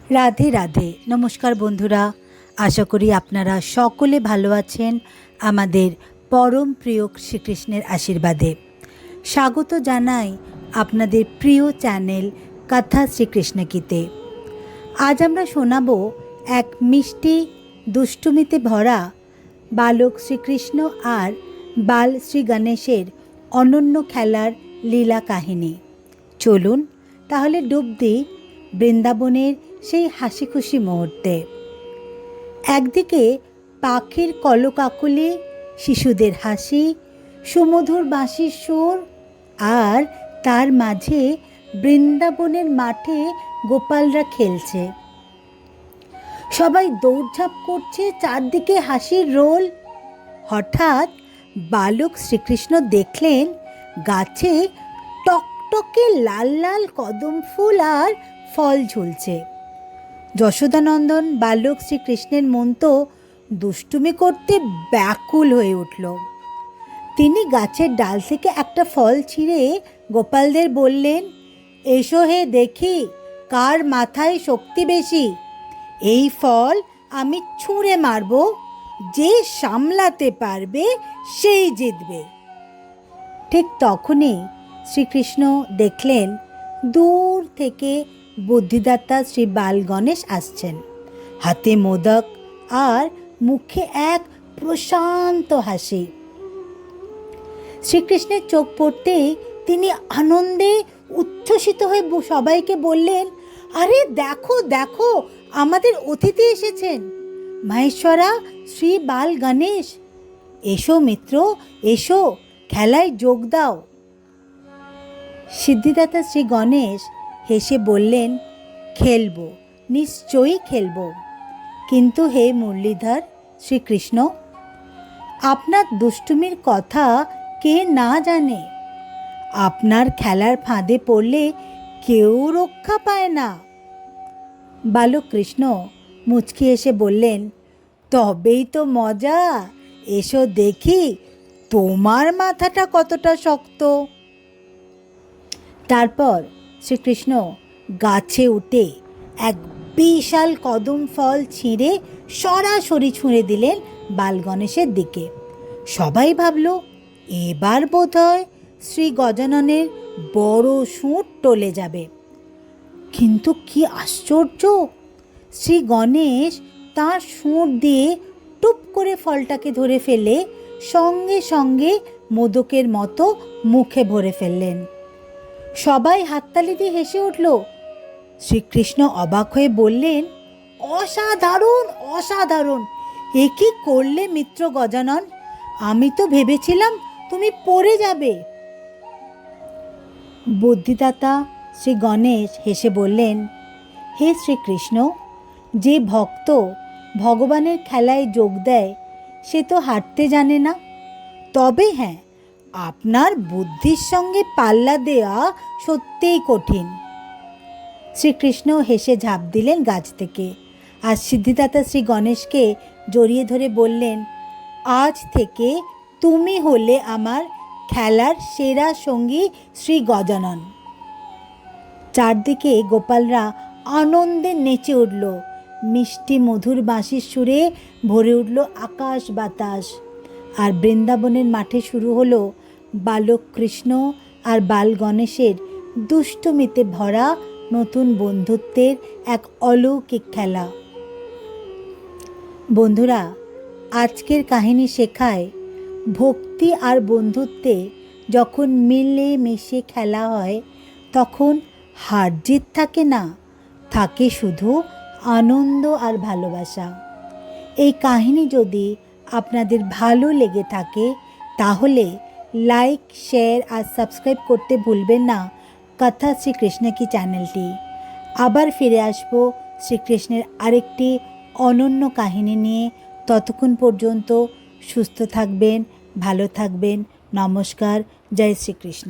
রাধে রাধে। নমস্কার বন্ধুরা, আশা করি আপনারা সকলে ভালো আছেন। আমাদের পরম প্রিয় শ্রীকৃষ্ণের আশীর্বাদে স্বাগত জানাই আপনাদের প্রিয় চ্যানেল কথা শ্রীকৃষ্ণগীতে। আজ আমরা শোনাব এক মিষ্টি দুষ্টুমিতে ভরা বালক শ্রীকৃষ্ণ আর বাল শ্রী গণেশের অনন্য খেলার লীলা কাহিনী। চলুন তাহলে ডুব দিই বৃন্দাবনের সেই হাসি খুশি মুহূর্তে। একদিকে পাখির কলকাকলি, শিশুদের হাসি, সুমধুর বাঁশির সুর, আর তার মাঝে বৃন্দাবনের মাঠে গোপালরা খেলছে। সবাই দৌড়ঝাঁপ করছে, চারদিকে হাসির রোল। হঠাৎ বালক শ্রীকৃষ্ণ দেখলেন গাছে টকটকে লাল লাল কদম ফুল আর ফল ঝুলছে। যশোদানন্দন বালক শ্রীকৃষ্ণের মন তো দুষ্টুমি করতে ব্যাকুল হয়ে উঠল। তিনি গাছের ডাল থেকে একটা ফল ছিঁড়ে গোপালদের বললেন, এসো হে দেখি কার মাথায় শক্তি বেশি। এই ফল আমি ছুঁড়ে মারব, যে সামলাতে পারবে সেই জিতবে। ঠিক তখনই শ্রীকৃষ্ণ দেখলেন দূর থেকে বুদ্ধিদাতা শ্রী বাল গণেশ আসছেন, হাতে মোদক আর মুখে এক প্রশান্ত হাসি। শ্রীকৃষ্ণের চোখ পড়তেই তিনি আনন্দে উচ্ছ্বসিত হয়ে সবাইকে বললেন, আরে দেখো দেখো, আমাদের অতিথি এসেছেন, মহেশ্বরা শ্রী বাল গণেশ। এসো মিত্র, এসো, খেলায় যোগ দাও। সিদ্ধিদাতা শ্রী গণেশ হেসে বললেন, খেলব, নিশ্চয়ই খেলব, কিন্তু হে মুরলীধর শ্রীকৃষ্ণ, আপনার দুষ্টুমির কথা কে না জানে। আপনার খেলার ফাঁদে পড়লে কেউ রক্ষা পায় না। বালক কৃষ্ণ মুচকি এসে বললেন, তবেই তো মজা, এসো দেখি তোমার মাথাটা কতটা শক্ত। তারপর শ্রীকৃষ্ণ গাছে উঠে এক বিশাল কদম ফল ছিঁড়ে সরাসরি ছুঁড়ে দিলেন বাল গণেশের দিকে। সবাই ভাবল এবার বোধহয় শ্রী গজাননের বড় সুঁড় টলে যাবে। কিন্তু কি আশ্চর্য, শ্রী গণেশ তাঁর সুঁড় দিয়ে টুপ করে ফলটাকে ধরে ফেলে সঙ্গে সঙ্গে মোদকের মতো মুখে ভরে ফেললেন। সবাই হাততালি দিয়ে হেসে উঠল। শ্রীকৃষ্ণ অবাক হয়ে বললেন, অসাধারণ অসাধারণ, এ কি করলে মিত্র গজানন? আমি তো ভেবেছিলাম তুমি পড়ে যাবে। বুদ্ধিদাতা শ্রী গণেশ হেসে বললেন, হে শ্রীকৃষ্ণ, যে ভক্ত ভগবানের খেলায় যোগ দেয় সে তো হারতে জানে না। তবে হ্যাঁ, আপনার বুদ্ধির সঙ্গে পাল্লা দেওয়া সত্যিই কঠিন। শ্রীকৃষ্ণ হেসে ঝাঁপ দিলেন গাছ থেকে, আর সিদ্ধিদাতা শ্রী গণেশকে জড়িয়ে ধরে বললেন, আজ থেকে তুমি হলে আমার খেলার সেরা সঙ্গী শ্রী গজানন। চারদিকে গোপালরা আনন্দে নেচে উঠল, মিষ্টি মধুর বাঁশির সুরে ভরে উঠল আকাশ বাতাস। আর বৃন্দাবনের মাঠে শুরু হলো বালক কৃষ্ণ আর বাল গণেশের দুষ্টুমিতে ভরা নতুন বন্ধুত্বের এক অলৌকিক খেলা। বন্ধুরা, আজকের কাহিনী শেখায় ভক্তি আর বন্ধুত্বে যখন মিলে মিশে খেলা হয় তখন হার জিত থাকে না, থাকে শুধু আনন্দ আর ভালোবাসা। এই কাহিনী যদি আপনাদের ভালো লেগে থাকে তাহলে লাইক, শেয়ার আর সাবস্ক্রাইব করতে ভুলবেন না কথা শ্রীকৃষ্ণ কি চ্যানেলটি। আবার ফিরে আসবো শ্রীকৃষ্ণের আরেকটি অনন্য কাহিনী নিয়ে। ততক্ষণ পর্যন্ত সুস্থ থাকবেন, ভালো থাকবেন। নমস্কার, জয় শ্রীকৃষ্ণ।